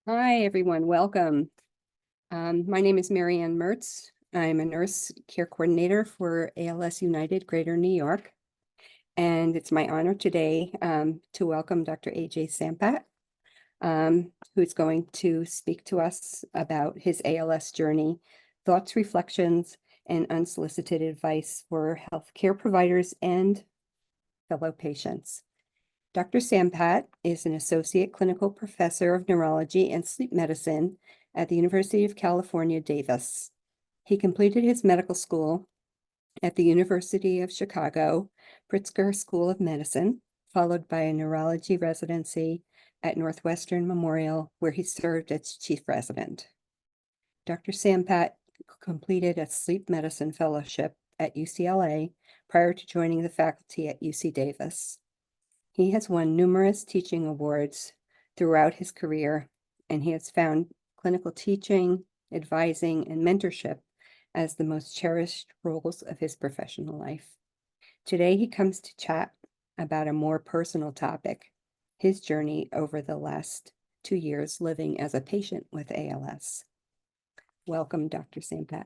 Hi, everyone. Welcome. My name is Marianne Mertz. I'm a nurse care coordinator for ALS United Greater New York. And it's my honor today to welcome Dr. Ajay Sampat, who's going to speak to us about his ALS journey, thoughts, reflections, and unsolicited advice for healthcare providers and fellow patients. Dr. Sampat is an associate clinical professor of neurology and sleep medicine at the University of California, Davis. He completed his medical school at the University of Chicago, Pritzker School of Medicine, followed by a neurology residency at Northwestern Memorial, where he served as chief resident. Dr. Sampat completed a sleep medicine fellowship at UCLA prior to joining the faculty at UC Davis. He has won numerous teaching awards throughout his career, and he has found clinical teaching, advising, and mentorship as the most cherished roles of his professional life. Today, he comes to chat about a more personal topic, his journey over the last 2 years living as a patient with ALS. Welcome, Dr. Sampat.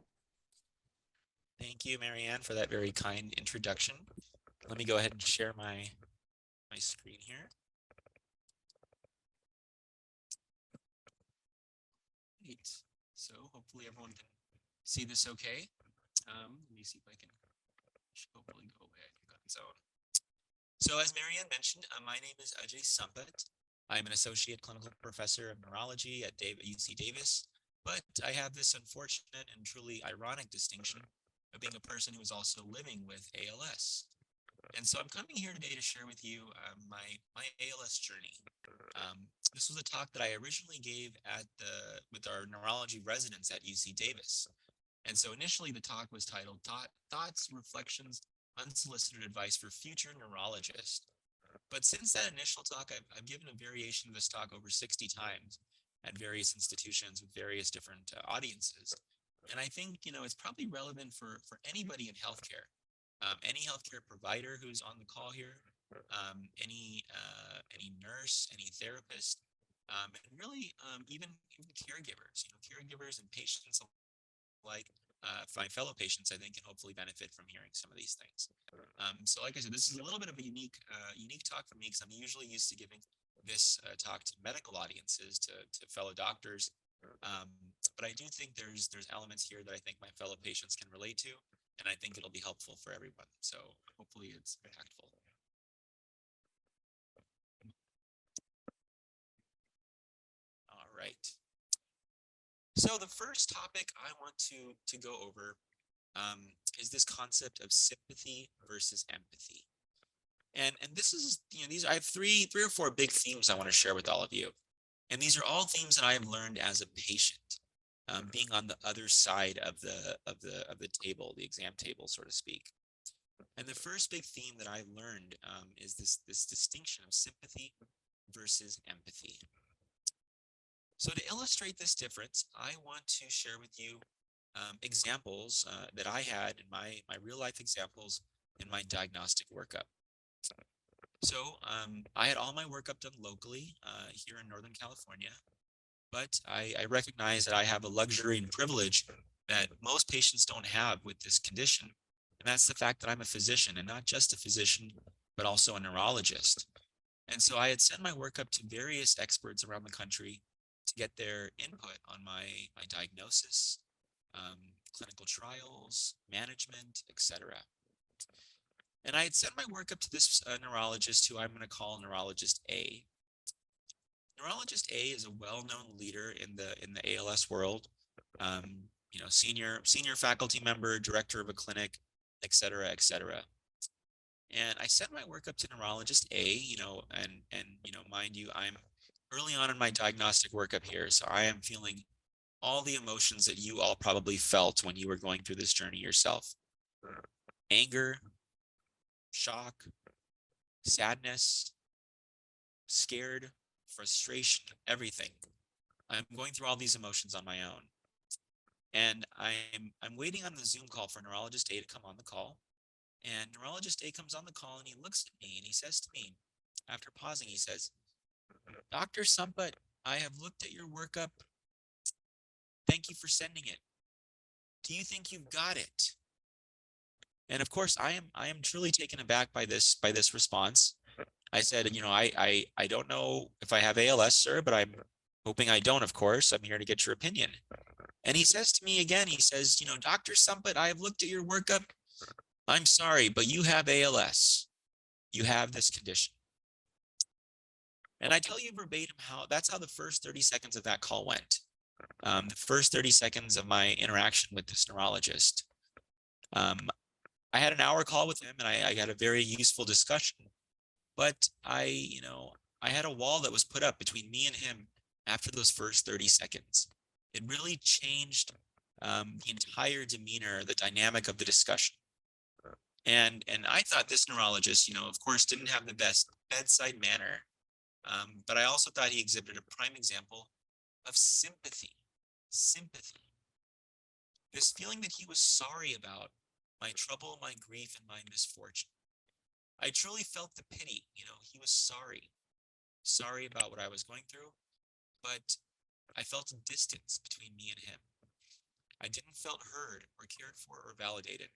Thank you, Marianne, for that very kind introduction. Let me go ahead and share my screen here. Great. So hopefully everyone can see this okay. Let me see if I can hopefully go away on its own. So as Marianne mentioned, my name is Ajay Sampat. I'm an associate clinical professor of neurology at UC Davis, but I have this unfortunate and truly ironic distinction of being a person who is also living with ALS. And so I'm coming here today to share with you my ALS journey. This was a talk that I originally gave with our neurology residents at UC Davis. And so initially the talk was titled Thoughts, Reflections, Unsolicited Advice for Future Neurologists. But since that initial talk, I've given a variation of this talk over 60 times at various institutions with various different audiences. And I think, it's probably relevant for anybody in healthcare. Any healthcare provider who's on the call here, any nurse, any therapist, and really even caregivers. Caregivers and patients alike. My fellow patients, I think, can hopefully benefit from hearing some of these things. So, like I said, this is a little bit of a unique talk for me because I'm usually used to giving this talk to medical audiences, to fellow doctors. But I do think there's elements here that I think my fellow patients can relate to. And I think it'll be helpful for everyone. So hopefully it's impactful. All right. So the first topic I want to go over is this concept of sympathy versus empathy. And this is, I have three or four big themes I want to share with all of you. And these are all themes that I have learned as a patient, being on the other side of the table, the exam table, so to speak. And the first big theme that I learned is this distinction of sympathy versus empathy. So to illustrate this difference, I want to share with you examples that I had in my real life examples in my diagnostic workup. So I had all my workup done locally here in Northern California, but I recognize that I have a luxury and privilege that most patients don't have with this condition. And that's the fact that I'm a physician, and not just a physician, but also a neurologist. And so I had sent my workup to various experts around the country to get their input on my diagnosis, clinical trials, management, etc. And I had sent my workup to this neurologist who I'm going to call Neurologist A. Neurologist A is a well-known leader in the ALS world. Senior faculty member, director of a clinic, etc., etc. And I sent my workup to Neurologist A, and mind you, I'm early on in my diagnostic workup here, so I am feeling all the emotions that you all probably felt when you were going through this journey yourself. Anger, shock, sadness, scared, frustration, everything. I'm going through all these emotions on my own. And I'm waiting on the Zoom call for Neurologist A to come on the call. And Neurologist A comes on the call and he looks at me and he says to me, after pausing, he says, Dr. Sampat, I have looked at your workup. Thank you for sending it. Do you think you've got it? And of course, I am truly taken aback by this response. I said, you know, I don't know if I have ALS, sir, but I'm hoping I don't, of course. I'm here to get your opinion. And he says to me again, he says, you know, Dr. Sampat, I have looked at your workup. I'm sorry, but you have ALS. You have this condition. And I tell you verbatim that's how the first 30 seconds of that call went. The first 30 seconds of my interaction with this neurologist. I had an hour call with him and I got a very useful discussion, but I had a wall that was put up between me and him after those first 30 seconds. It really changed the entire demeanor, the dynamic of the discussion. And I thought this neurologist, you know, of course, didn't have the best bedside manner, but I also thought he exhibited a prime example of sympathy. Sympathy. This feeling that he was sorry about my trouble, my grief, and my misfortune. I truly felt the pity. You know, he was sorry about what I was going through, but I felt a distance between me and him. I didn't felt heard or cared for or validated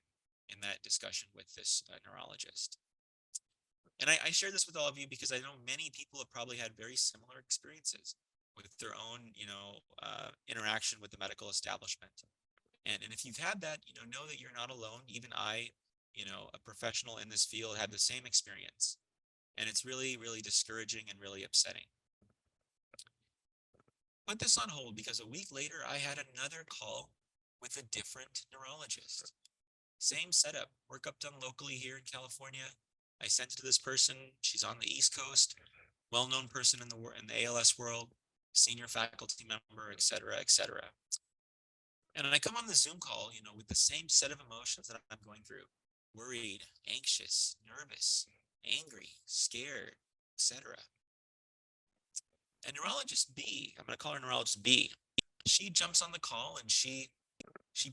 in that discussion with this neurologist. And I share this with all of you because I know many people have probably had very similar experiences with their own, interaction with the medical establishment. And if you've had that, know that you're not alone. Even I, a professional in this field, had the same experience. And it's really, really discouraging and really upsetting. Put this on hold because a week later, I had another call with a different neurologist. Same setup, workup done locally here in California. I sent it to this person. She's on the East Coast, well-known person in the ALS world, senior faculty member, et cetera, et cetera. And I come on the Zoom call, with the same set of emotions that I'm going through: worried, anxious, nervous, angry, scared, etc. And neurologist B, I'm going to call her neurologist B, she jumps on the call and she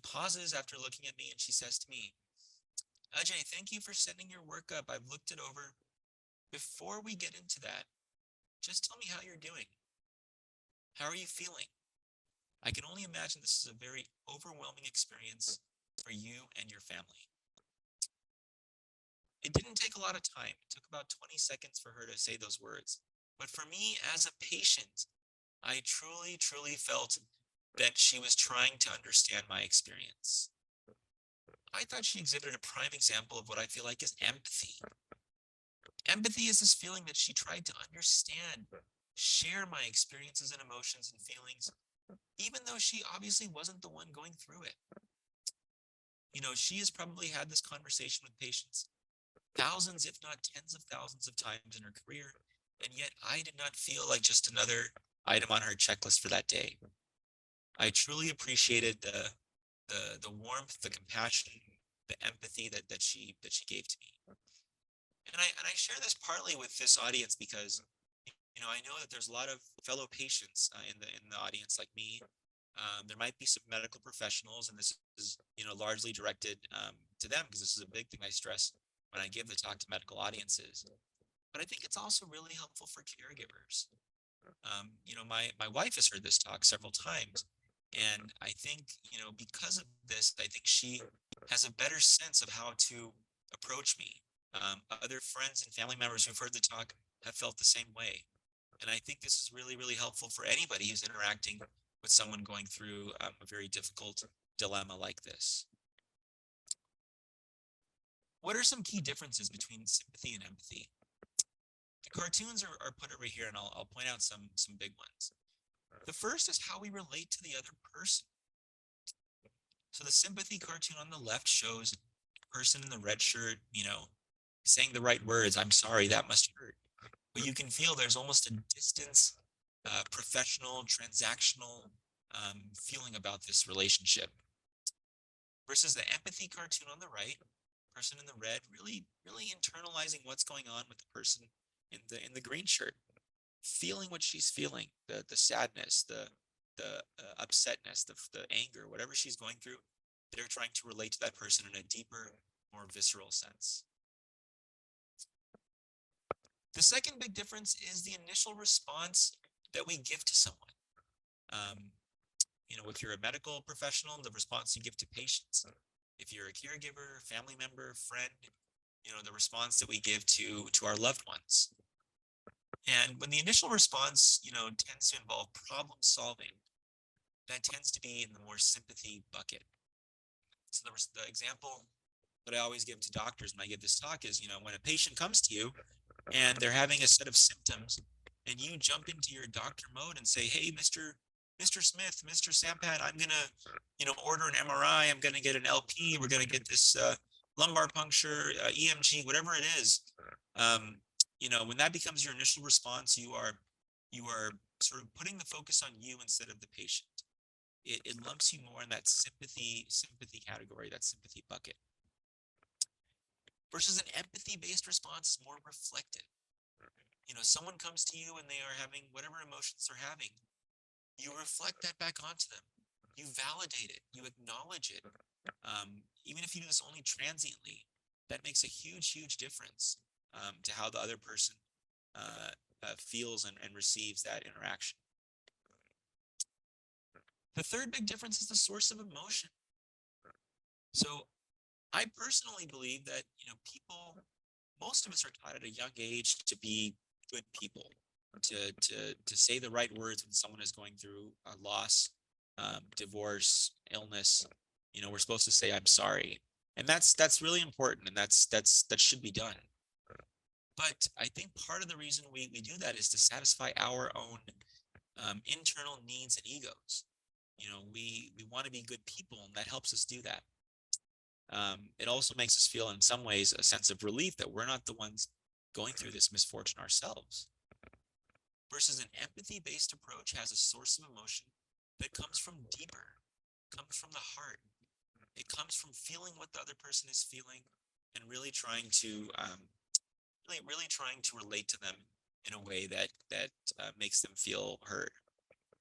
pauses after looking at me and she says to me, Ajay, thank you for sending your workup. I've looked it over. Before we get into that, just tell me how you're doing. How are you feeling? I can only imagine this is a very overwhelming experience for you and your family. It didn't take a lot of time. It took about 20 seconds for her to say those words. But for me as a patient, I truly, truly felt that she was trying to understand my experience. I thought she exhibited a prime example of what I feel like is empathy. Empathy is this feeling that she tried to understand, share my experiences and emotions and feelings, even though she obviously wasn't the one going through it. She has probably had this conversation with patients thousands, if not tens of thousands of times in her career, and yet I did not feel like just another item on her checklist for that day. I truly appreciated the warmth, the compassion, the empathy that she gave to me. And I share this partly with this audience because I know that there's a lot of fellow patients in the audience like me. There might be some medical professionals, and this is largely directed to them because this is a big thing I stress when I give the talk to medical audiences. But I think it's also really helpful for caregivers. My wife has heard this talk several times, and I think because of this, I think she has a better sense of how to approach me. Other friends and family members who've heard the talk have felt the same way. And I think this is really, really helpful for anybody who's interacting with someone going through a very difficult dilemma like this. What are some key differences between sympathy and empathy? The cartoons are put over here, and I'll point out some big ones. The first is how we relate to the other person. So the sympathy cartoon on the left shows the person in the red shirt, saying the right words. I'm sorry, that must hurt. But you can feel there's almost a distance, professional, transactional feeling about this relationship. Versus the empathy cartoon on the right, person in the red, really, really internalizing what's going on with the person in the green shirt, feeling what she's feeling, the sadness, the upsetness, the anger, whatever she's going through. They're trying to relate to that person in a deeper, more visceral sense. The second big difference is the initial response that we give to someone. If you're a medical professional, the response you give to patients. If you're a caregiver, family member, friend, the response that we give to our loved ones. And when the initial response, tends to involve problem solving, that tends to be in the more sympathy bucket. So the example that I always give to doctors when I give this talk is, when a patient comes to you and they're having a set of symptoms, and you jump into your doctor mode and say, hey, Mr. Smith, Mr. Sampat, I'm gonna, order an MRI. I'm gonna get an LP. We're gonna get this lumbar puncture, EMG, whatever it is. When that becomes your initial response, you are sort of putting the focus on you instead of the patient. It lumps you more in that sympathy category, that sympathy bucket. Versus an empathy-based response is more reflective. Someone comes to you and they are having whatever emotions they're having. You reflect that back onto them. You validate it. You acknowledge it. Even if you do this only transiently, that makes a huge difference to how the other person feels and receives that interaction. The third big difference is the source of emotion. So I personally believe that, most of us are taught at a young age to be good people, to say the right words when someone is going through a loss, divorce, illness. We're supposed to say, I'm sorry. And that's really important. And that should be done. But I think part of the reason we do that is to satisfy our own internal needs and egos. We want to be good people, and that helps us do that. It also makes us feel, in some ways, a sense of relief that we're not the ones going through this misfortune ourselves. Versus an empathy-based approach has a source of emotion that comes from deeper, comes from the heart. It comes from feeling what the other person is feeling and really trying to relate to them in a way that makes them feel heard.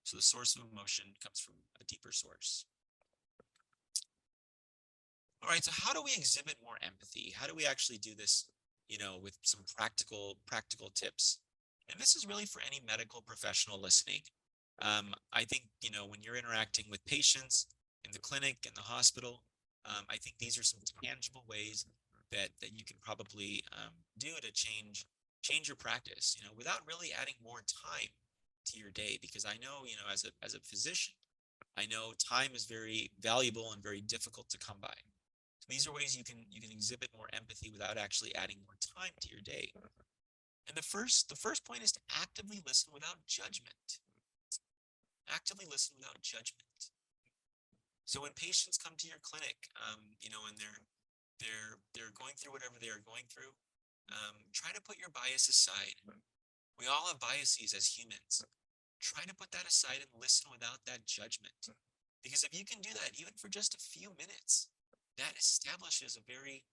So the source of emotion comes from a deeper source. All right, so how do we exhibit more empathy? How do we actually do this, with some practical tips? And this is really for any medical professional listening. I think, when you're interacting with patients in the clinic, in the hospital, I think these are some tangible ways that you can probably do to change your practice, without really adding more time to your day. Because I know, as a physician, I know time is very valuable and very difficult to come by. So these are ways you can exhibit more empathy without actually adding more time to your day. And the first point is to actively listen without judgment. Actively listen without judgment. So when patients come to your clinic, and they're going through whatever they are going through, try to put your bias aside. We all have biases as humans. Try to put that aside and listen without that judgment. Because if you can do that, even for just a few minutes, that establishes a very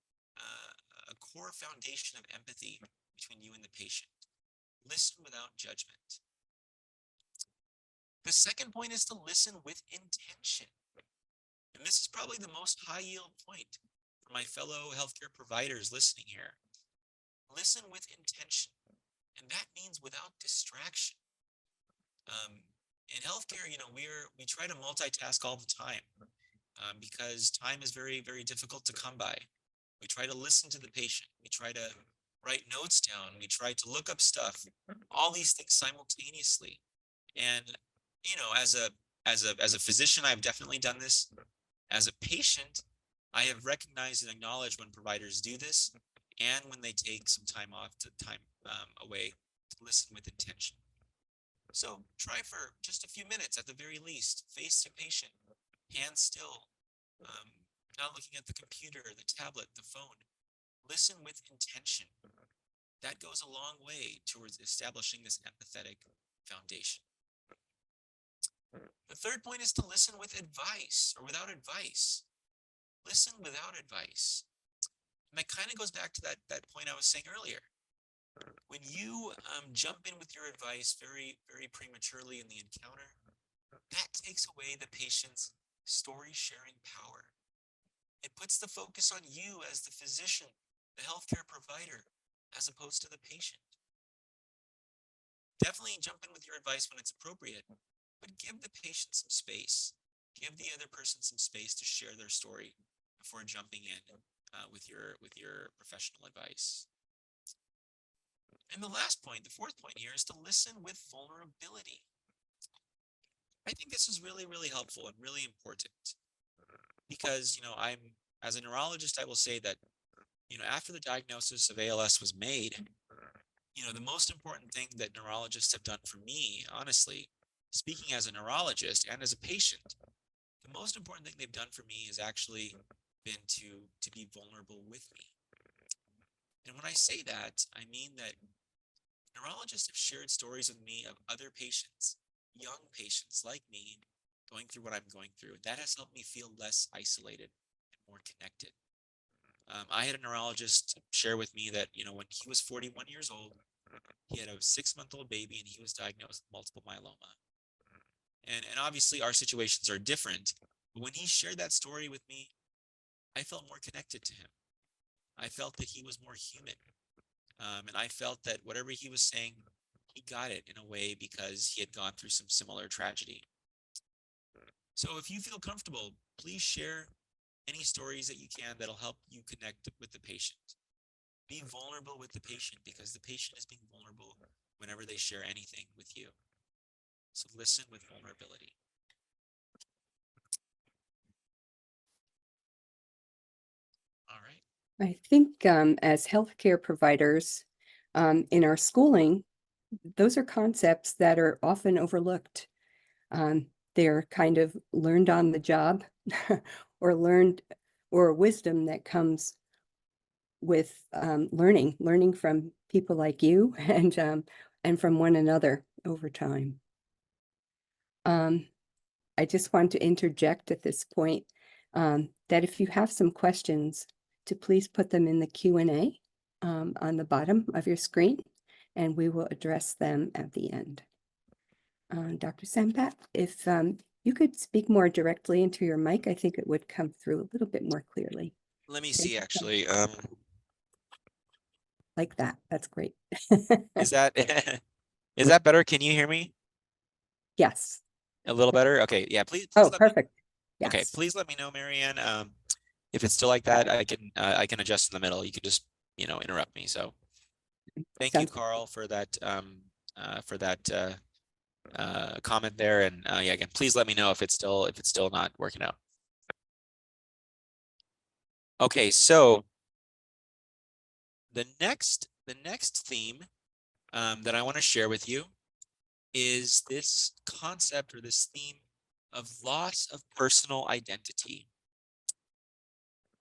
a core foundation of empathy between you and the patient. Listen without judgment. The second point is to listen with intention. And this is probably the most high yield point for my fellow healthcare providers listening here. Listen with intention. And that means without distraction. In healthcare, we try to multitask all the time because time is very, very difficult to come by. We try to listen to the patient. We try to write notes down. We try to look up stuff, all these things simultaneously. And, as a physician, I've definitely done this. As a patient, I have recognized and acknowledged when providers do this and when they take some time away to listen with intention. So try for just a few minutes at the very least, face the patient, hands still, not looking at the computer, the tablet, the phone. Listen with intention. That goes a long way towards establishing this empathetic foundation. The third point is to listen with advice or without advice. Listen without advice. And that kind of goes back to that point I was saying earlier. When you jump in with your advice very, very prematurely in the encounter, that takes away the patient's story sharing power. It puts the focus on you as the physician, the healthcare provider, as opposed to the patient. Definitely jump in with your advice when it's appropriate, but give the patient some space. Give the other person some space to share their story before jumping in with your professional advice. And the last point, the fourth point here, is to listen with vulnerability. I think this is really, really helpful and really important because, as a neurologist, I will say that, after the diagnosis of ALS was made, the most important thing that neurologists have done for me, honestly, speaking as a neurologist and as a patient, the most important thing they've done for me has actually been to be vulnerable with me. And when I say that, I mean that neurologists have shared stories with me of other patients, young patients like me, going through what I'm going through. That has helped me feel less isolated and more connected. I had a neurologist share with me that, when he was 41 years old, he had a 6-month-old baby and he was diagnosed with multiple myeloma. And obviously our situations are different, but when he shared that story with me, I felt more connected to him. I felt that he was more human. And I felt that whatever he was saying, he got it in a way because he had gone through some similar tragedy. So if you feel comfortable, please share any stories that you can that'll help you connect with the patient. Be vulnerable with the patient because the patient is being vulnerable whenever they share anything with you. So listen with vulnerability. All right. I think as healthcare providers in our schooling, those are concepts that are often overlooked. They're kind of learned on the job or wisdom that comes with learning from people like you and from one another over time. I just want to interject at this point that if you have some questions, to please put them in the Q&A on the bottom of your screen, and we will address them at the end. Dr. Sampat, if you could speak more directly into your mic, I think it would come through a little bit more clearly. Let me see, actually. Like that. That's great. Is that is that better? Can you hear me Yes. a little better? Okay, yeah, please Oh, let me. perfect. Okay, Yes. please let me know, Marianne. If it's still like that, I can adjust in the middle. You can just, interrupt me. So thank you, Sounds Carl, for that comment there. And yeah, again, please let me know if it's still not working out. Okay, so the next theme that I want to share with you is this concept or this theme of loss of personal identity.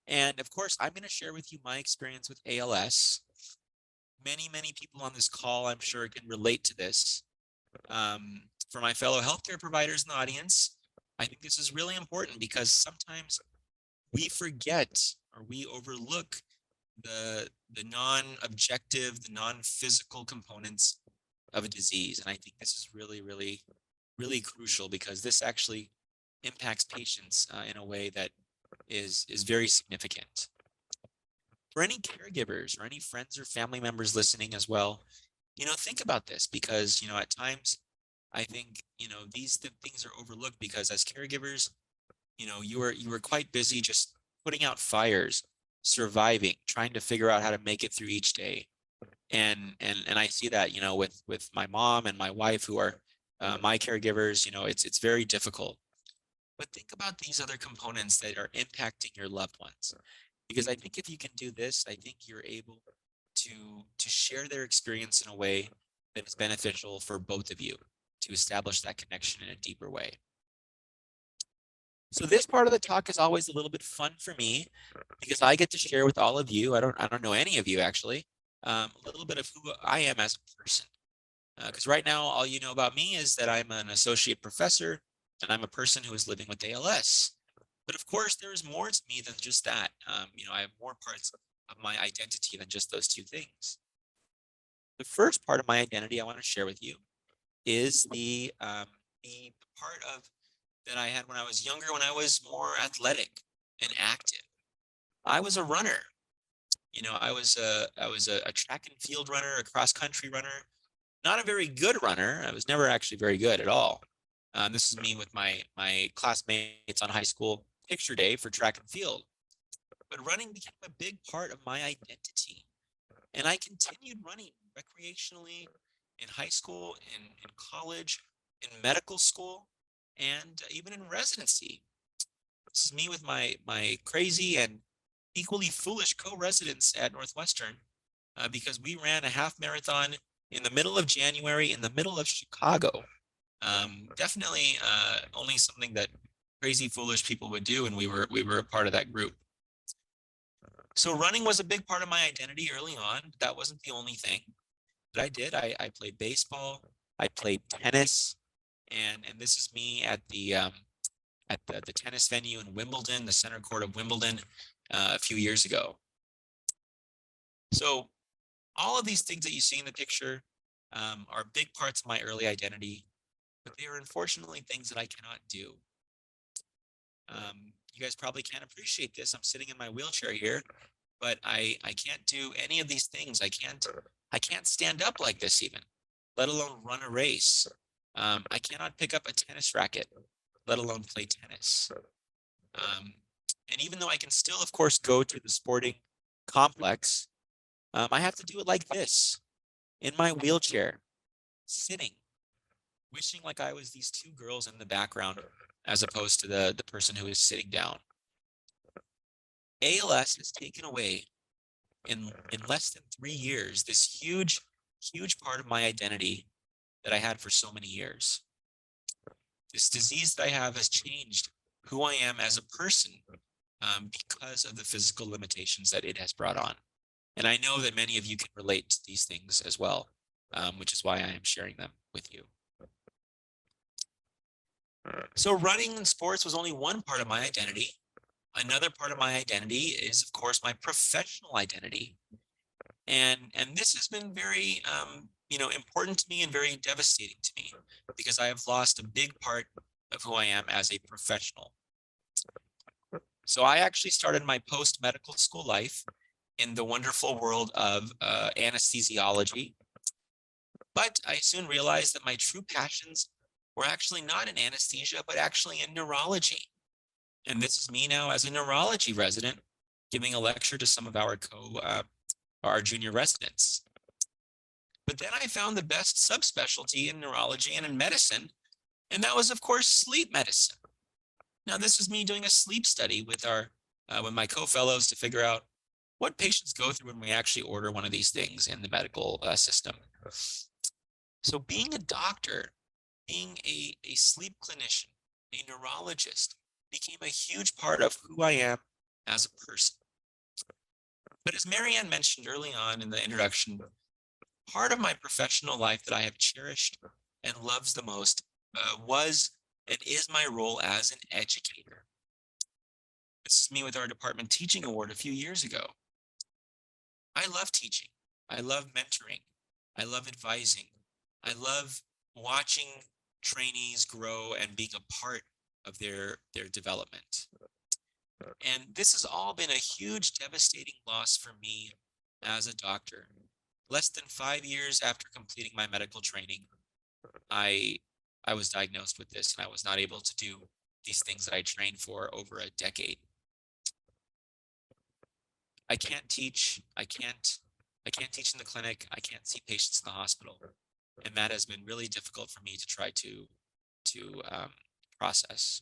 And of course, I'm going to share with you my experience with ALS. Many people on this call, I'm sure, can relate to this. For my fellow healthcare providers in the audience, I think this is really important because sometimes we forget or we overlook the non-objective, the non-physical components of a disease. And I think this is really, really, really crucial because this actually impacts patients in a way that is very significant. For any caregivers or any friends or family members listening as well, think about this because, at times I think, these things are overlooked because as caregivers, you were quite busy just putting out fires, surviving, trying to figure out how to make it through each day. And I see that, with my mom and my wife who are my caregivers, it's very difficult. But think about these other components that are impacting your loved ones. Because I think if you can do this, I think you're able to share their experience in a way that is beneficial for both of you to establish that connection in a deeper way. So this part of the talk is always a little bit fun for me because I get to share with all of you. I don't know any of you actually, a little bit of who I am as a person. Because right now, all you know about me is that I'm an associate professor and I'm a person who is living with ALS. But of course, there is more to me than just that. I have more parts of my identity than just those two things. The first part of my identity I want to share with you is the part of that I had when I was younger, when I was more athletic and active. I was a runner. I was a track and field runner, a cross country runner. not a very good runner. I was never actually very good at all. This is me with my classmates on high school picture day for track and field. But running became a big part of my identity. And I continued running recreationally in high school, in college, in medical school, and even in residency. This is me with my crazy and equally foolish co-residents at Northwestern because we ran a half marathon in the middle of January in the middle of Chicago. Definitely only something that crazy foolish people would do, and we were a part of that group. So running was a big part of my identity early on. But that wasn't the only thing that I did. I played baseball, I played tennis, and this is me at the tennis venue in Wimbledon, the center court of Wimbledon, a few years ago. So all of these things that you see in the picture are big parts of my early identity, but they are unfortunately things that I cannot do. You guys probably can't appreciate this. I'm sitting in my wheelchair here, but I can't do any of these things. I can't stand up like this even, let alone run a race. I cannot pick up a tennis racket, let alone play tennis. And even though I can still, of course, go to the sporting complex, I have to do it like this, in my wheelchair, sitting, wishing like I was these two girls in the background, as opposed to the person who is sitting down. ALS has taken away in less than 3 years this huge part of my identity that I had for so many years. This disease that I have has changed who I am as a person because of the physical limitations that it has brought on. And I know that many of you can relate to these things as well, which is why I am sharing them with you. So running and sports was only one part of my identity. Another part of my identity is, of course, my professional identity. And this has been very, important to me and very devastating to me because I have lost a big part of who I am as a professional. So I actually started my post-medical school life in the wonderful world of anesthesiology. But I soon realized that my true passions were actually not in anesthesia, but actually in neurology. And this is me now as a neurology resident giving a lecture to some of our junior residents. But then I found the best subspecialty in neurology and in medicine, and that was, of course, sleep medicine. Now, this is me doing a sleep study with my co-fellows to figure out what patients go through when we actually order one of these things in the medical system. So being a doctor, being a sleep clinician, a neurologist, became a huge part of who I am as a person. But as Marianne mentioned early on in the introduction, part of my professional life that I have cherished and loves the most was and is my role as an educator. This is me with our department teaching award a few years ago. I love teaching. I love mentoring. I love advising. I love watching trainees grow and being a part of their development. And this has all been a huge, devastating loss for me as a doctor. Less than 5 years after completing my medical training, I was diagnosed with this, and I was not able to do these things that I trained for over a decade. I can't teach. I can't teach in the clinic. I can't see patients in the hospital, and that has been really difficult for me to try to process.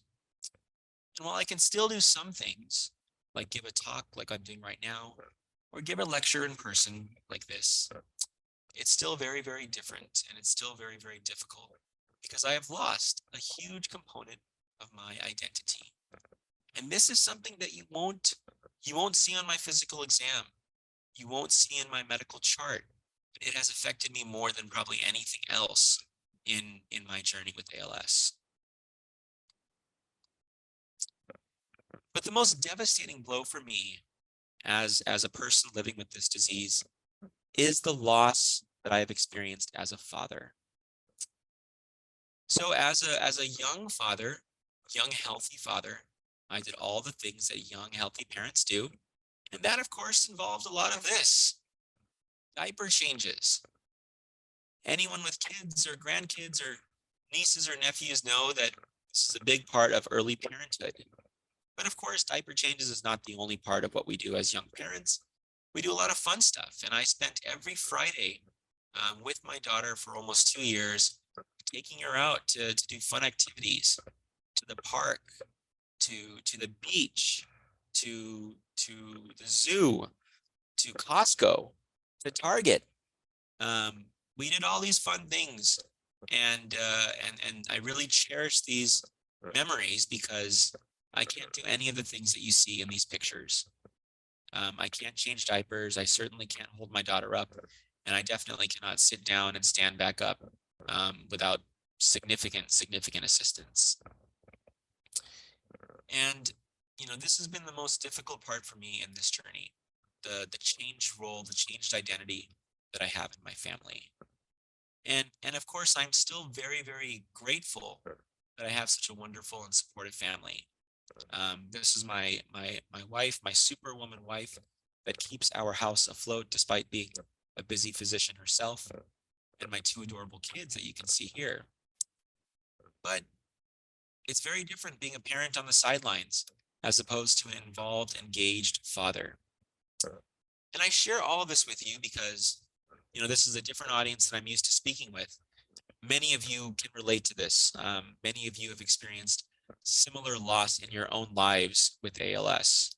And while I can still do some things, like give a talk like I'm doing right now, or give a lecture in person like this, it's still very, very different, and it's still very, very difficult because I have lost a huge component of my identity. And this is something that you won't see on my physical exam. You won't see in my medical chart. It has affected me more than probably anything else in my journey with ALS. But the most devastating blow for me as a person living with this disease is the loss that I have experienced as a father. So as a young father, young healthy father, I did all the things that young healthy parents do. And that of course involved a lot of this. Diaper changes, anyone with kids or grandkids or nieces or nephews know that this is a big part of early parenthood. But of course, diaper changes is not the only part of what we do as young parents. We do a lot of fun stuff. And I spent every Friday with my daughter for almost 2 years, taking her out to do fun activities, to the park, to the beach, to the zoo, to Costco, to Target. We did all these fun things, and I really cherish these memories because I can't do any of the things that you see in these pictures. I can't change diapers. I certainly can't hold my daughter up, and I definitely cannot sit down and stand back up without significant assistance. And this has been the most difficult part for me in this journey, the changed role, the changed identity that I have in my family. And of course, I'm still very grateful that I have such a wonderful and supportive family. This is my wife, my superwoman wife, that keeps our house afloat despite being a busy physician herself, and my two adorable kids that you can see here. But it's very different being a parent on the sidelines as opposed to an involved, engaged father. And I share all of this with you because, this is a different audience that I'm used to speaking with. Many of you can relate to this. Many of you have experienced similar loss in your own lives with ALS.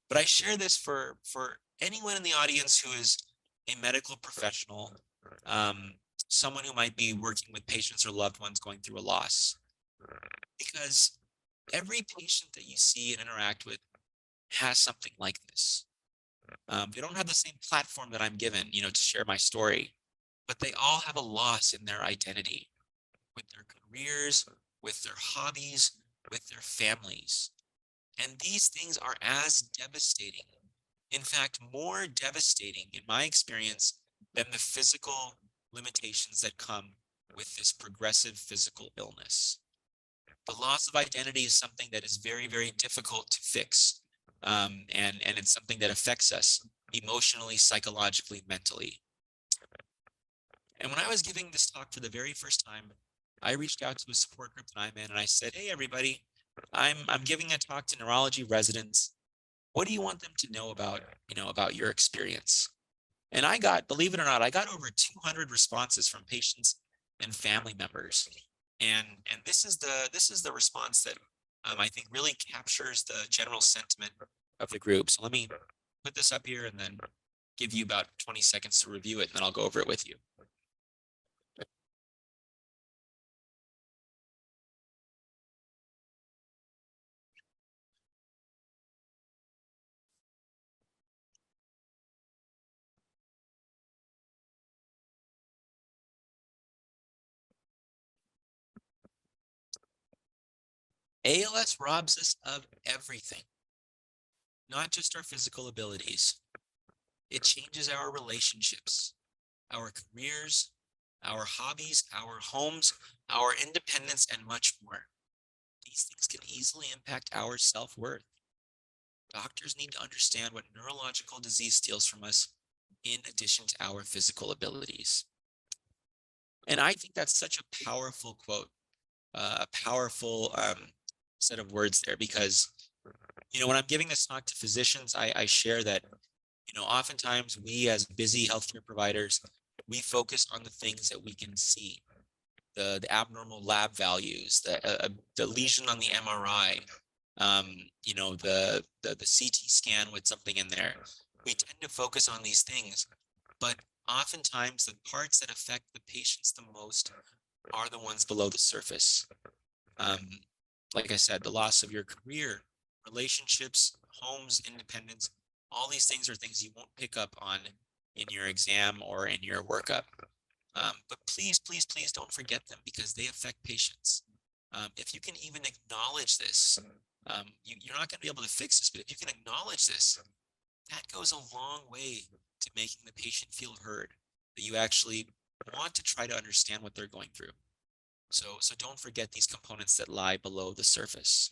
But I share this for anyone in the audience who is a medical professional, someone who might be working with patients or loved ones going through a loss. Because every patient that you see and interact with has something like this. They don't have the same platform that I'm given, to share my story, but they all have a loss in their identity, with their careers, with their hobbies, with their families. And these things are as devastating, in fact, more devastating in my experience than the physical limitations that come with this progressive physical illness. The loss of identity is something that is very difficult to fix. And it's something that affects us emotionally, psychologically, mentally. And when I was giving this talk for the very first time, I reached out to a support group that I'm in and I said, hey, everybody, I'm giving a talk to neurology residents. What do you want them to know about your experience? And I got, believe it or not, I got over 200 responses from patients and family members. And this is the response that I think really captures the general sentiment of the group. So let me put this up here and then give you about 20 seconds to review it, and then I'll go over it with you. ALS robs us of everything, not just our physical abilities. It changes our relationships, our careers, our hobbies, our homes, our independence, and much more. These things can easily impact our self-worth. Doctors need to understand what neurological disease steals from us in addition to our physical abilities. And I think that's such a powerful quote, a powerful set of words there, because, when I'm giving this talk to physicians, I share that, oftentimes we as busy healthcare providers, we focus on the things that we can see, the abnormal lab values, the lesion on the MRI, the CT scan with something in there. We tend to focus on these things, but oftentimes the parts that affect the patients the most are the ones below the surface. Like I said, the loss of your career, relationships, homes, independence, all these things are things you won't pick up on in your exam or in your workup. But please don't forget them, because they affect patients. If you can even acknowledge this, you're not going to be able to fix this, but if you can acknowledge this, that goes a long way to making the patient feel heard, that you actually want to try to understand what they're going through. So don't forget these components that lie below the surface.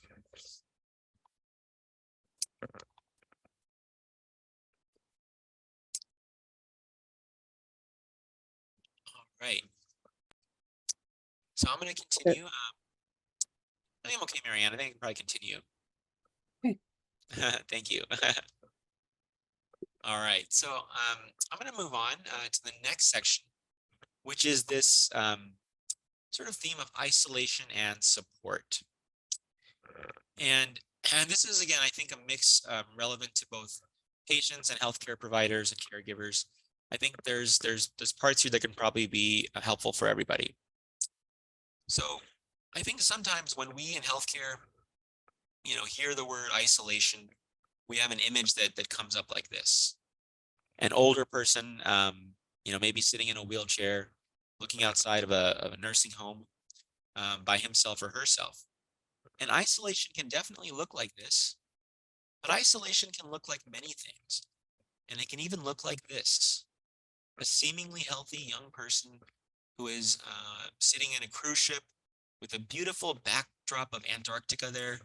All right. So I'm going to continue. I think I'm okay, Marianne. I think I can probably continue. Okay. Thank you. All right. So I'm going to move on to the next section, which is this sort of theme of isolation and support. And this is, again, I think a mix relevant to both patients and healthcare providers and caregivers. I think there's parts here that can probably be helpful for everybody. So I think sometimes when we in healthcare, hear the word isolation, we have an image that comes up like this. An older person, maybe sitting in a wheelchair, looking outside of a nursing home by himself or herself. And isolation can definitely look like this, but isolation can look like many things. And it can even look like this: a seemingly healthy young person who is sitting in a cruise ship with a beautiful backdrop of Antarctica there,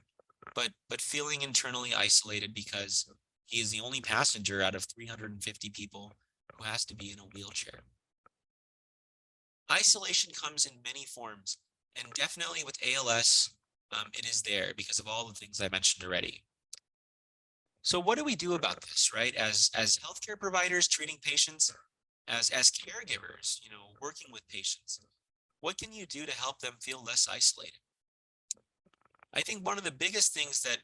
but feeling internally isolated because he is the only passenger out of 350 people who has to be in a wheelchair. Isolation comes in many forms, and definitely with ALS, it is there because of all the things I mentioned already. So what do we do about this, right? As healthcare providers treating patients, as caregivers, working with patients, what can you do to help them feel less isolated? I think one of the biggest things that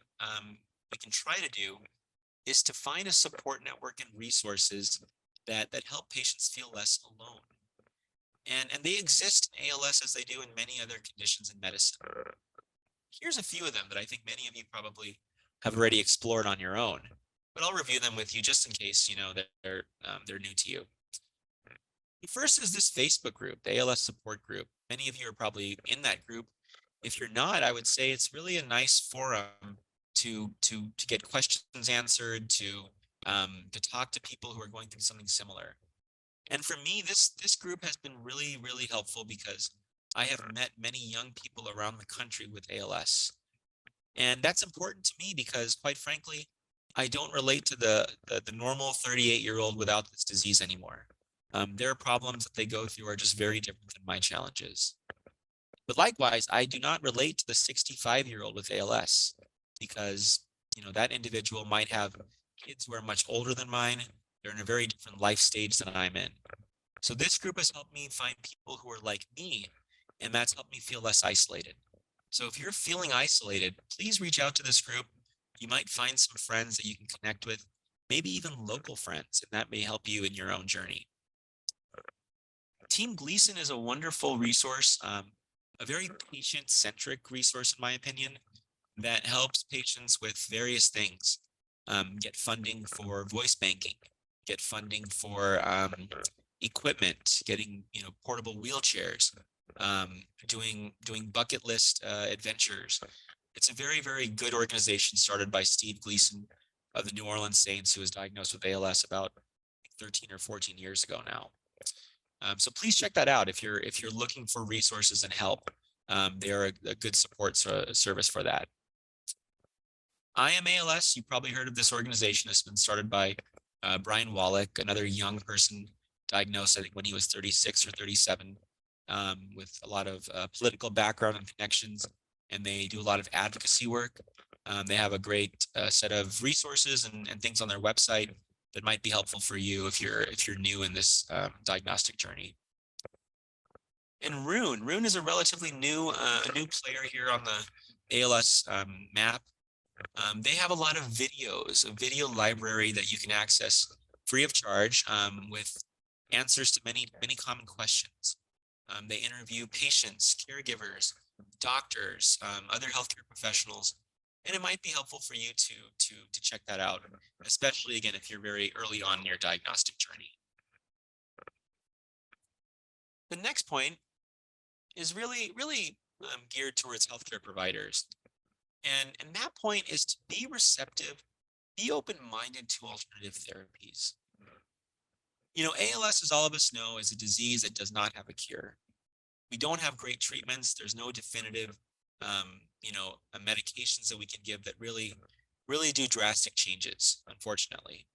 we can try to do is to find a support network and resources that help patients feel less alone. And they exist in ALS as they do in many other conditions in medicine. Here's a few of them that I think many of you probably have already explored on your own, but I'll review them with you just in case that they're new to you. The first is this Facebook group, the ALS support group. Many of you are probably in that group. If you're not, I would say it's really a nice forum to get questions answered, to talk to people who are going through something similar. And for me, this group has been really, really helpful because I have met many young people around the country with ALS. And that's important to me because, quite frankly, I don't relate to the normal 38-year-old without this disease anymore. Their problems that they go through are just very different than my challenges. But likewise, I do not relate to the 65-year-old with ALS because, that individual might have kids who are much older than mine. They're in a very different life stage than I'm in. So this group has helped me find people who are like me, and that's helped me feel less isolated. So if you're feeling isolated, please reach out to this group. You might find some friends that you can connect with, maybe even local friends, and that may help you in your own journey. Team Gleason is a wonderful resource, a very patient-centric resource, in my opinion, that helps patients with various things. Get funding for voice banking, get funding for equipment, getting portable wheelchairs, doing bucket list adventures. It's a very, very good organization started by Steve Gleason of the New Orleans Saints, who was diagnosed with ALS about 13 or 14 years ago now. So please check that out if you're looking for resources and help. They are a good support service for that. I Am ALS, you probably heard of this organization. It's been started by Brian Wallach, another young person diagnosed, I think, when he was 36 or 37, with a lot of political background and connections, and they do a lot of advocacy work. They have a great set of resources and things on their website that might be helpful for you if you're new in this diagnostic journey. And Rune is a relatively new player here on the ALS map. They have a lot of videos, a video library that you can access free of charge with answers to many common questions. They interview patients, caregivers, doctors, other healthcare professionals, and it might be helpful for you to check that out, especially again if you're very early on in your diagnostic journey. The next point is really geared towards healthcare providers. And that point is to be receptive, be open-minded to alternative therapies. ALS, as all of us know, is a disease that does not have a cure. We don't have great treatments. There's no definitive, medications that we can give that really do drastic changes, unfortunately.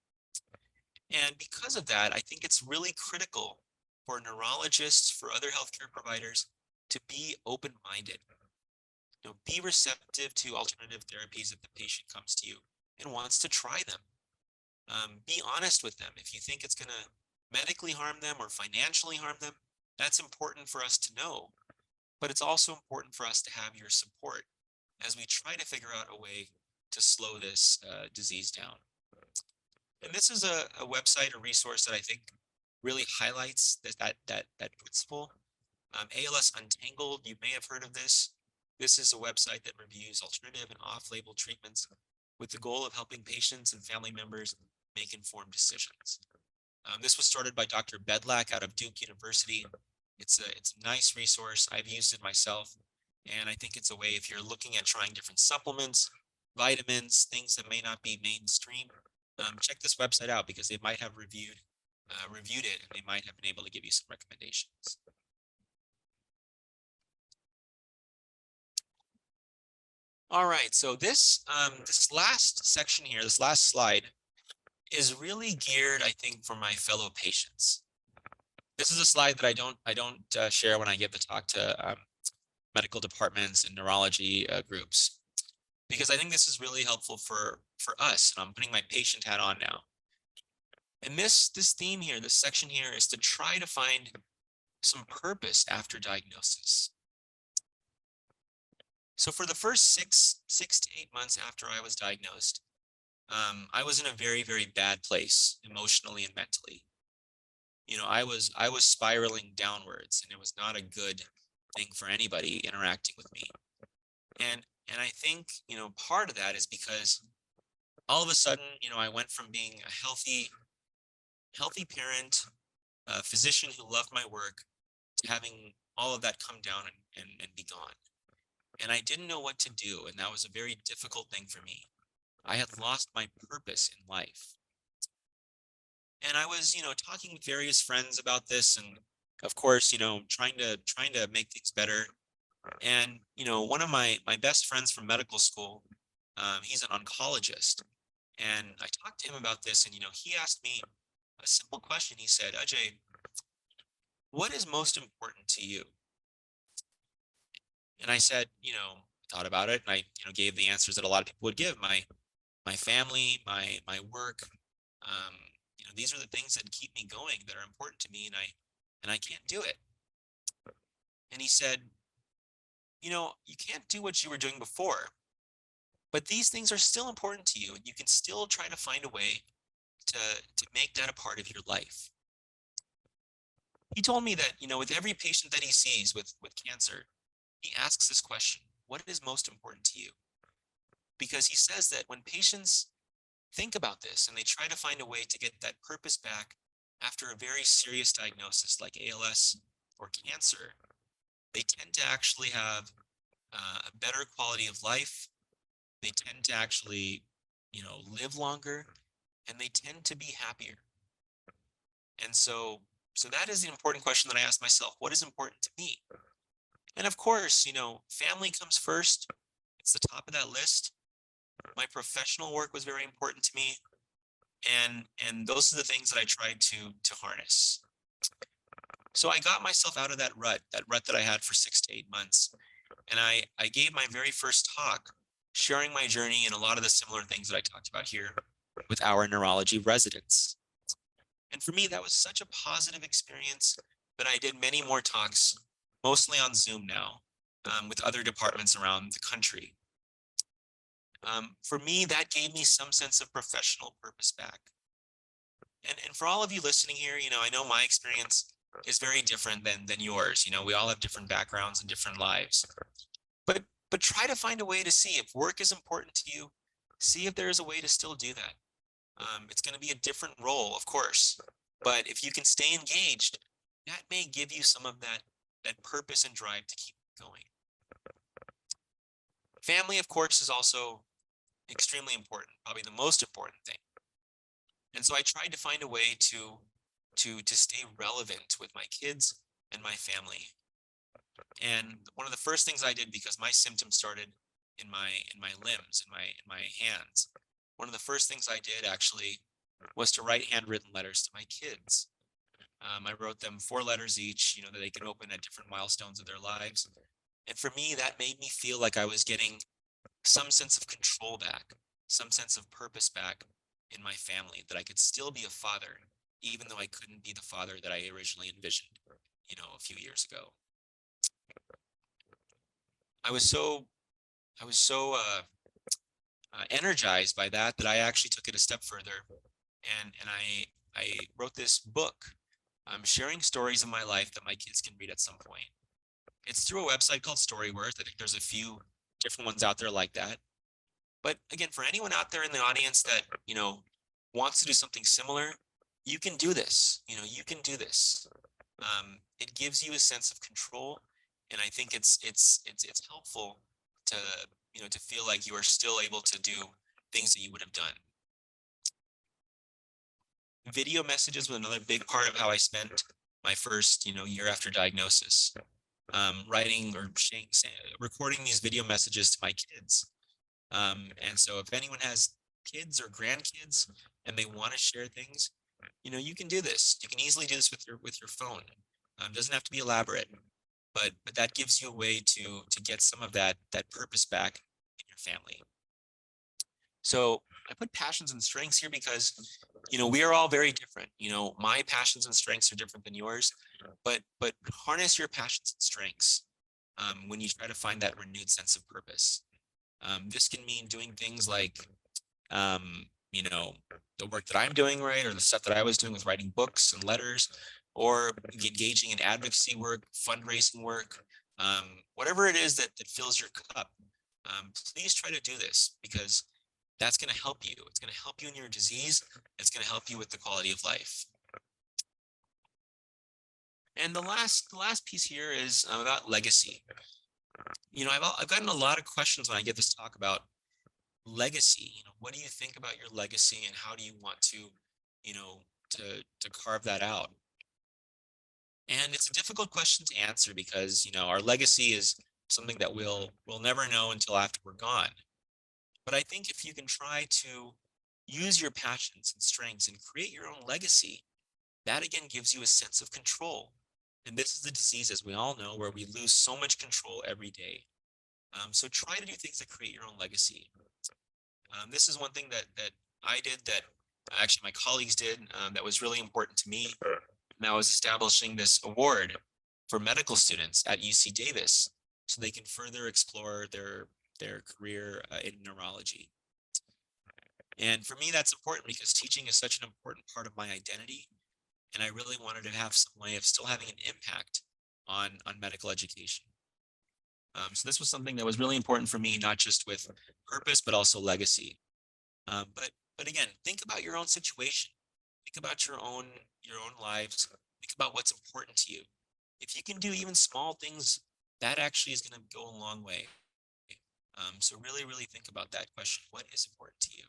And because of that, I think it's really critical for neurologists, for other healthcare providers to be open-minded. Be receptive to alternative therapies if the patient comes to you and wants to try them. Be honest with them. If you think it's going to medically harm them or financially harm them, that's important for us to know. But it's also important for us to have your support as we try to figure out a way to slow this disease down. And this is a website, a resource that I think really highlights that principle. ALS Untangled, you may have heard of this. This is a website that reviews alternative and off-label treatments with the goal of helping patients and family members make informed decisions. This was started by Dr. Bedlack out of Duke University. It's a nice resource. I've used it myself. And I think it's a way, if you're looking at trying different supplements, vitamins, things that may not be mainstream, check this website out because they might have reviewed it and they might have been able to give you some recommendations. All right, so this last section here, this last slide, is really geared, I think, for my fellow patients. This is a slide that I don't share when I give the talk to medical departments and neurology groups, because I think this is really helpful for us. And I'm putting my patient hat on now. And this theme here, this section here, is to try to find some purpose after diagnosis. So for the first six to 8 months after I was diagnosed, I was in a very, very bad place emotionally and mentally. I was spiraling downwards, and it was not a good thing for anybody interacting with me. And I think, part of that is because all of a sudden, I went from being a healthy parent, a physician who loved my work, to having all of that come down and be gone. And I didn't know what to do, and that was a very difficult thing for me. I had lost my purpose in life. And I was, talking with various friends about this, and of course, trying to make things better. And, one of my best friends from medical school, he's an oncologist. And I talked to him about this, and, he asked me a simple question. He said, Ajay, what is most important to you? And I said, thought about it, and I, gave the answers that a lot of people would give. My family, my work, these are the things that keep me going, that are important to me, and I can't do it. And he said, you can't do what you were doing before, but these things are still important to you, and you can still try to find a way to make that a part of your life. He told me that, with every patient that he sees with cancer, he asks this question: what is most important to you? Because he says that when patients think about this and they try to find a way to get that purpose back after a very serious diagnosis like ALS or cancer, they tend to actually have a better quality of life. They tend to actually, live longer, and they tend to be happier. And so that is the important question that I asked myself: what is important to me? And of course, family comes first. It's the top of that list. My professional work was very important to me. And those are the things that I tried to harness. So I got myself out of that rut that I had for 6 to 8 months. And I gave my very first talk, sharing my journey and a lot of the similar things that I talked about here with our neurology residents. And for me, that was such a positive experience that I did many more talks, mostly on Zoom now, with other departments around the country. For me, that gave me some sense of professional purpose back. And for all of you listening here, I know my experience is very different than yours. We all have different backgrounds and different lives. But try to find a way to see if work is important to you. See if there is a way to still do that. It's going to be a different role, of course. But if you can stay engaged, that may give you some of that purpose and drive to keep going. Family, of course, is also extremely important, probably the most important thing. And so I tried to find a way to stay relevant with my kids and my family. And one of the first things I did, because my symptoms started in my limbs, in my hands, one of the first things I did actually was to write handwritten letters to my kids. I wrote them 4 letters each, that they could open at different milestones of their lives. And for me, that made me feel like I was getting some sense of control back, some sense of purpose back in my family, that I could still be a father, even though I couldn't be the father that I originally envisioned, a few years ago. I was so, I was so energized by that I actually took it a step further, and I wrote this book, sharing stories of my life that my kids can read at some point. It's through a website called Storyworth. I think there's a few different ones out there like that. But again, for anyone out there in the audience that, wants to do something similar, you can do this. You can do this. It gives you a sense of control, and I think it's helpful to to feel like you are still able to do things that you would have done. Video messages was another big part of how I spent my first year after diagnosis. Writing or recording these video messages to my kids. And so if anyone has kids or grandkids and they want to share things, you can do this. You can easily do this with your phone. Doesn't have to be elaborate, but that gives you a way to get some of that purpose back in your family. So I put passions and strengths here because we are all very different. My passions and strengths are different than yours, but harness your passions and strengths when you try to find that renewed sense of purpose. This can mean doing things like, the work that I'm doing, right, or the stuff that I was doing with writing books and letters, or engaging in advocacy work, fundraising work, whatever it is that fills your cup. Please try to do this, because that's going to help you. It's going to help you in your disease. It's going to help you with the quality of life. And the last piece here is about legacy. I've gotten a lot of questions when I get this talk about legacy. What do you think about your legacy, and how do you want to, to carve that out? And it's a difficult question to answer, because our legacy is something that we'll never know until after we're gone. But I think if you can try to use your passions and strengths and create your own legacy, that again gives you a sense of control. And this is the disease, as we all know, where we lose so much control every day. So try to do things that create your own legacy. This is one thing that I did, that actually my colleagues did, that was really important to me. And that was establishing this award for medical students at UC Davis, so they can further explore their career in neurology. And for me, that's important, because teaching is such an important part of my identity. And I really wanted to have some way of still having an impact on medical education. So this was something that was really important for me, not just with purpose, but also legacy. But again, think about your own situation. Think about your own lives. Think about what's important to you. If you can do even small things, that actually is going to go a long way. So really, really think about that question. What is important to you?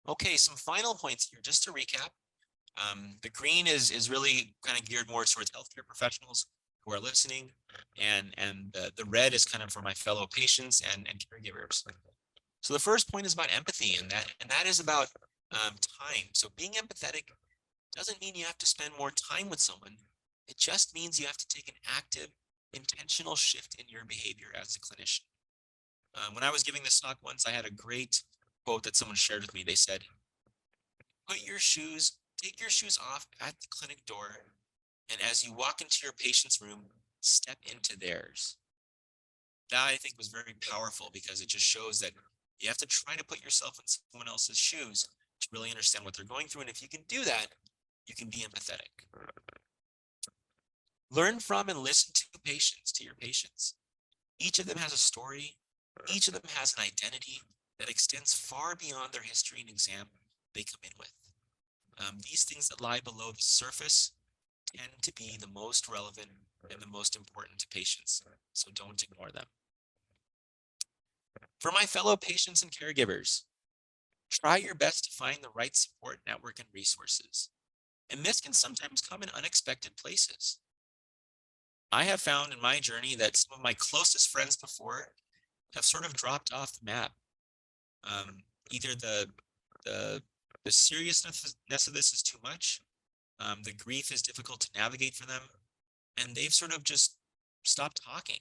Okay, some final points here, just to recap. The green is really kind of geared more towards healthcare professionals who are listening, and the red is kind of for my fellow patients and caregivers. So the first point is about empathy, and that is about time. So being empathetic doesn't mean you have to spend more time with someone. It just means you have to take an active, intentional shift in your behavior as a clinician. When I was giving this talk once, I had a great quote that someone shared with me. They said, take your shoes off at the clinic door, and as you walk into your patient's room, step into theirs. That, I think, was very powerful, because it just shows that you have to try to put yourself in someone else's shoes to really understand what they're going through. And if you can do that, you can be empathetic. Learn from and listen to your patients. Each of them has a story. Each of them has an identity that extends far beyond their history and exam they come in with. These things that lie below the surface tend to be the most relevant and the most important to patients, so don't ignore them. For my fellow patients and caregivers, try your best to find the right support network and resources. And this can sometimes come in unexpected places. I have found in my journey that some of my closest friends before have sort of dropped off the map. Either the the seriousness of this is too much. The grief is difficult to navigate for them, and they've sort of just stopped talking.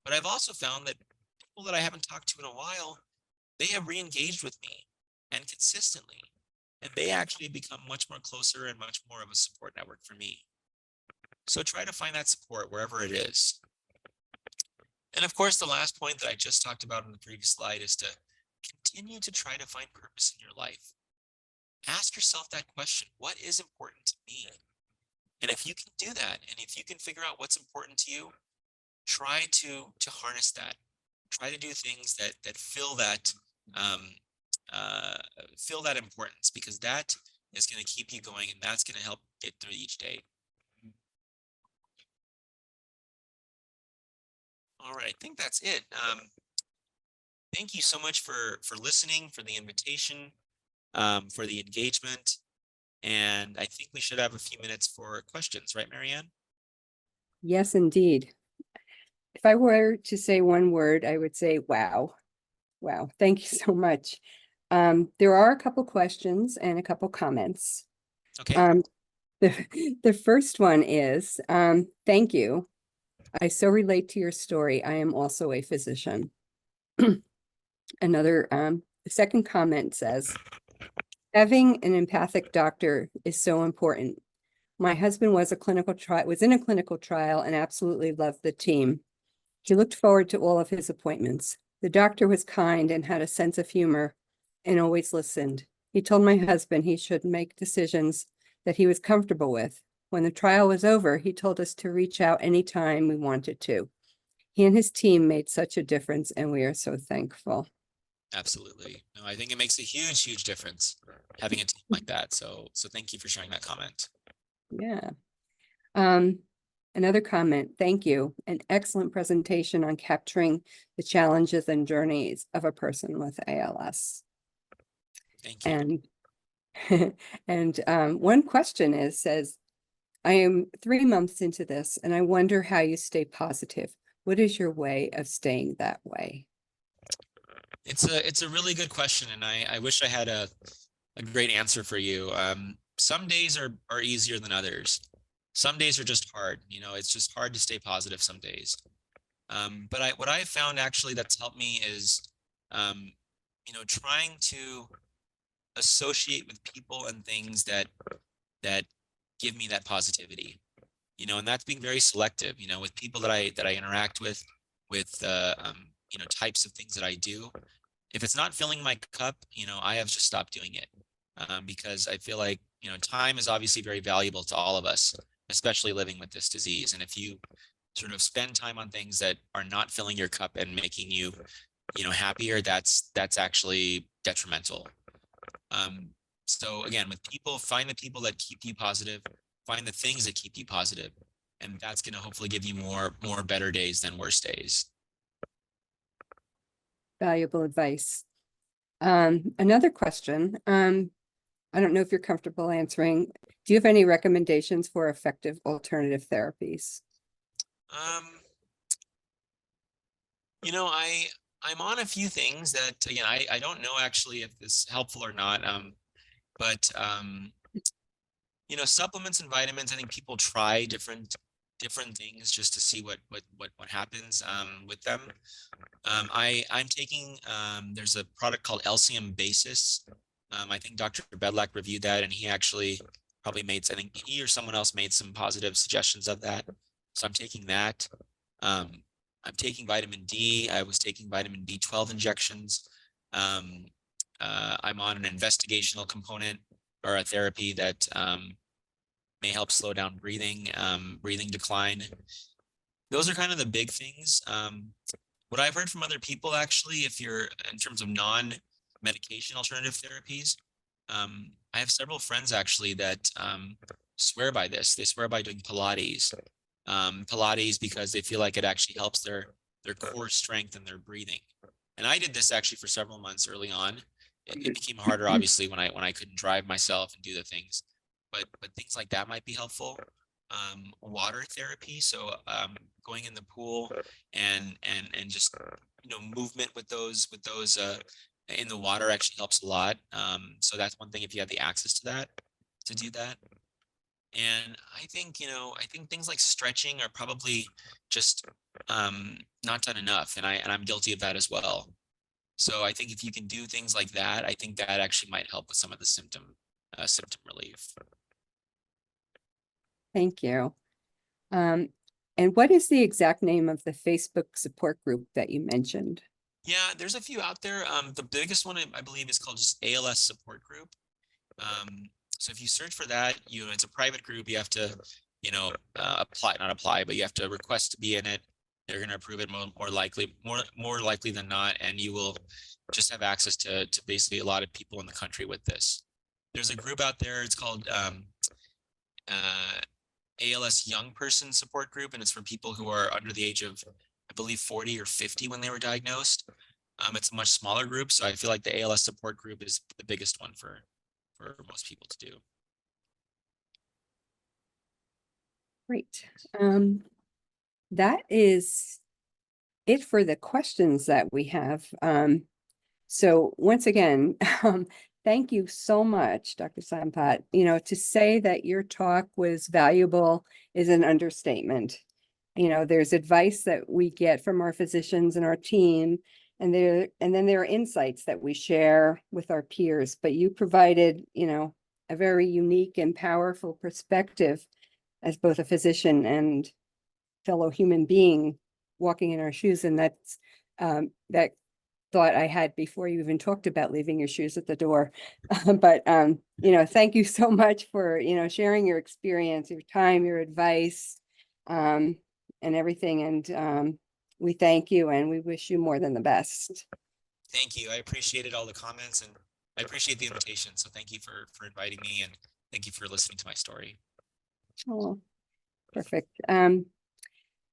But I've also found that people that I haven't talked to in a while, they have re-engaged with me and consistently, and they actually become much more closer and much more of a support network for me. So try to find that support wherever it is. And of course, the last point that I just talked about in the previous slide is to continue to try to find purpose in your life. Ask yourself that question, what is important to me? And if you can do that, and if you can figure out what's important to you, try to harness that. Try to do things that um, fill that importance, because that is going to keep you going, and that's going to help get through each day. All right, I think that's it. Thank you so much for listening, for the invitation, for the engagement, and I think we should have a few minutes for questions, right, Marianne? Yes, indeed. If I were to say one word, I would say, wow. Wow, thank you so much. There are a couple questions and a couple comments. Okay. The first one is, thank you. I so relate to your story. I am also a physician. The second comment says, having an empathic doctor is so important. My husband was in a clinical trial and absolutely loved the team. He looked forward to all of his appointments. The doctor was kind and had a sense of humor and always listened. He told my husband he should make decisions that he was comfortable with. When the trial was over, he told us to reach out anytime we wanted to. He and his team made such a difference, and we are so thankful. Absolutely. No, I think it makes a huge difference having a team like that. So thank you for sharing that comment. Yeah. Another comment, thank you. An excellent presentation on capturing the challenges and journeys of a person with ALS. Thank you. And one question says, I am 3 months into this and I wonder how you stay positive. What is your way of staying that way? It's a really good question, and I wish I had a great answer for you. Some days are easier than others. Some days are just hard. You know, it's just hard to stay positive some days. But what I found actually that's helped me is, trying to associate with people and things that give me that positivity. And that's being very selective. With people that I interact with types of things that I do. If it's not filling my cup, I have just stopped doing it, because I feel like time is obviously very valuable to all of us, especially living with this disease. And if you sort of spend time on things that are not filling your cup and making you happier, that's actually detrimental. So again, with people, find the people that keep you positive, find the things that keep you positive, and that's going to hopefully give you more better days than worse days. Valuable advice. Another question, I don't know if you're comfortable answering. Do you have any recommendations for effective alternative therapies? I'm on a few things that, again, I don't know actually if this is helpful or not. But supplements and vitamins, I think people try different things just to see what happens with them. I'm taking, there's a product called Lcium Basis. I think Dr. Bedlack reviewed that, and he actually probably I think he or someone else made some positive suggestions of that. So I'm taking that. I'm taking vitamin D. I was taking vitamin B12 injections. I'm on an investigational component or a therapy that may help slow down breathing decline. Those are kind of the big things. What I've heard from other people, actually, if you're in terms of non-medication alternative therapies, I have several friends actually that swear by this. They swear by doing Pilates. Pilates because they feel like it actually helps their core strength and their breathing. And I did this actually for several months early on. It became harder, obviously, when I couldn't drive myself and do the things. But things like that might be helpful. Water therapy, so going in the pool and just movement with those in the water actually helps a lot. So that's one thing if you have the access to that, to do that. And I think, I think things like stretching are probably just not done enough. And I'm guilty of that as well. So I think if you can do things like that, I think that actually might help with some of the symptom relief. Thank you. And what is the exact name of the Facebook support group that you mentioned? Yeah, there's a few out there. The biggest one I believe is called just ALS support group. So if you search for that, it's a private group. You have to, not apply, but you have to request to be in it. They're going to approve it more likely than not, and you will just have access to basically a lot of people in the country with this. There's a group out there. It's called ALS Young Person Support Group, and it's for people who are under the age of, I believe, 40 or 50 when they were diagnosed. It's a much smaller group, so I feel like the ALS support group is the biggest one for most people to do. Great. That is it for the questions that we have. So once again, thank you so much, Dr. Sampat. To say that your talk was valuable is an understatement. There's advice that we get from our physicians and our team, and then there are insights that we share with our peers. But you provided, a very unique and powerful perspective as both a physician and fellow human being walking in our shoes. And that's that thought I had before you even talked about leaving your shoes at the door. But thank you so much for sharing your experience, your time, your advice, and everything. And we thank you and we wish you more than the best. Thank you. I appreciated all the comments and I appreciate the invitation. So thank you for inviting me and thank you for listening to my story. Oh, perfect.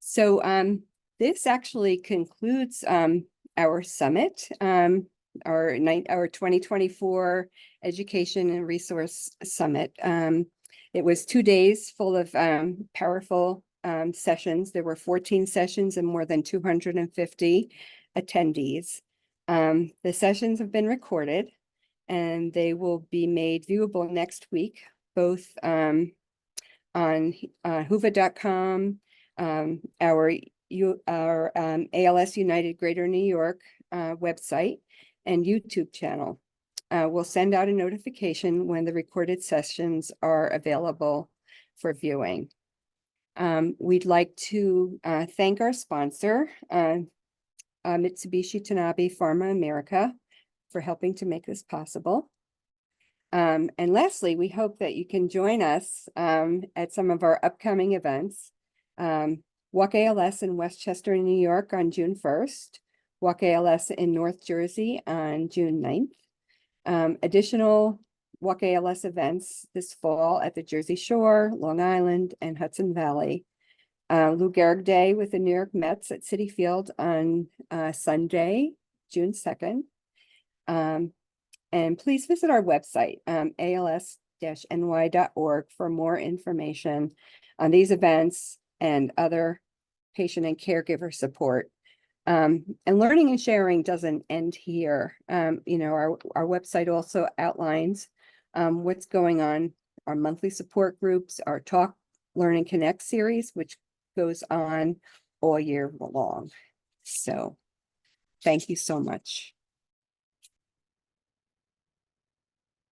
So this actually concludes our summit, our 2024 Education and Resource Summit. It was 2 days full of powerful sessions. There were 14 sessions and more than 250 attendees. The sessions have been recorded and they will be made viewable next week, both on whova.com, our ALS United Greater New York website and YouTube channel. We'll send out a notification when the recorded sessions are available for viewing. We'd like to thank our sponsor, Mitsubishi Tanabe Pharma America, for helping to make this possible. And lastly, we hope that you can join us at some of our upcoming events. Walk ALS in Westchester, New York on June 1st. Walk ALS in North Jersey on June 9th. Additional Walk ALS events this fall at the Jersey Shore, Long Island, and Hudson Valley. Lou Gehrig Day with the New York Mets at Citi Field on Sunday, June 2nd. And please visit our website, als-ny.org, for more information on these events and other patient and caregiver support. And learning and sharing doesn't end here. Our website also outlines what's going on, our monthly support groups, our Talk, Learn, and Connect series, which goes on all year long. So thank you so much.